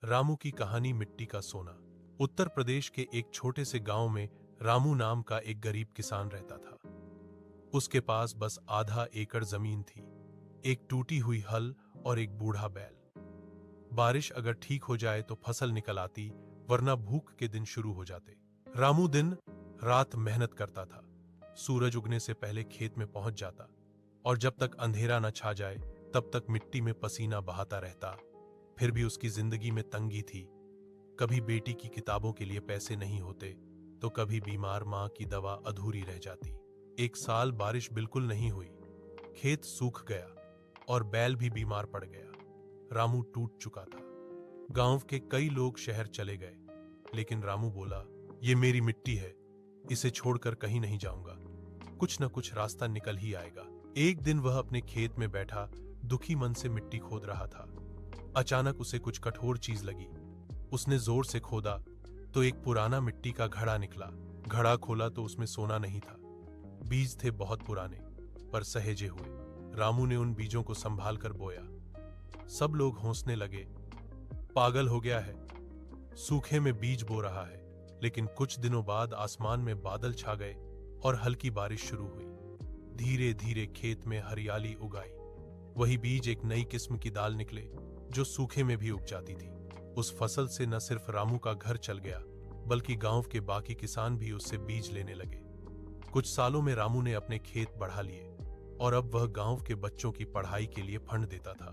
रामू की कहानी मिट्टी का सोना। उत्तर प्रदेश के एक छोटे से गांव में रामू नाम का एक गरीब किसान रहता था। उसके पास बस आधा एकड़ जमीन थी, एक टूटी हुई हल और एक बूढ़ा बैल। बारिश अगर ठीक हो जाए तो फसल निकल आती, वरना भूख के दिन शुरू हो जाते। रामू दिन रात मेहनत करता था। सूरज उगने से पहले खेत में पहुंच जाता और जब तक अंधेरा न छा जाए तब तक मिट्टी में पसीना बहाता रहता। फिर भी उसकी जिंदगी में तंगी थी। कभी बेटी की किताबों के लिए पैसे नहीं होते, तो कभी बीमार मां की दवा अधूरी रह जाती। एक साल बारिश बिल्कुल नहीं हुई, खेत सूख गया और बैल भी बीमार पड़ गया। रामू टूट चुका था। गांव के कई लोग शहर चले गए, लेकिन रामू बोला, ये मेरी मिट्टी है, इसे छोड़कर कहीं नहीं जाऊंगा। कुछ न कुछ रास्ता निकल ही आएगा। एक दिन वह अपने खेत में बैठा दुखी मन से मिट्टी खोद रहा था। अचानक उसे कुछ कठोर चीज लगी। उसने जोर से खोदा तो एक पुराना मिट्टी का घड़ा निकला। घड़ा खोला तो उसमें सोना नहीं था। बीज थे बहुत पुराने पर सहेजे हुए। रामू ने उन बीजों को संभाल कर बोया। सब लोग हंसने लगे, पागल हो गया है, सूखे में बीज बो रहा है। लेकिन कुछ दिनों बाद आसमान में बादल छा गए और हल्की बारिश शुरू हुई। धीरे धीरे खेत में हरियाली उगाई। वही बीज एक नई किस्म की दाल निकले जो सूखे में भी उग जाती थी। उस फसल से न सिर्फ रामू का घर चल गया, बल्कि गांव के बाकी किसान भी उससे बीज लेने लगे। कुछ सालों में रामू ने अपने खेत बढ़ा लिए और अब वह गांव के बच्चों की पढ़ाई के लिए फंड देता था।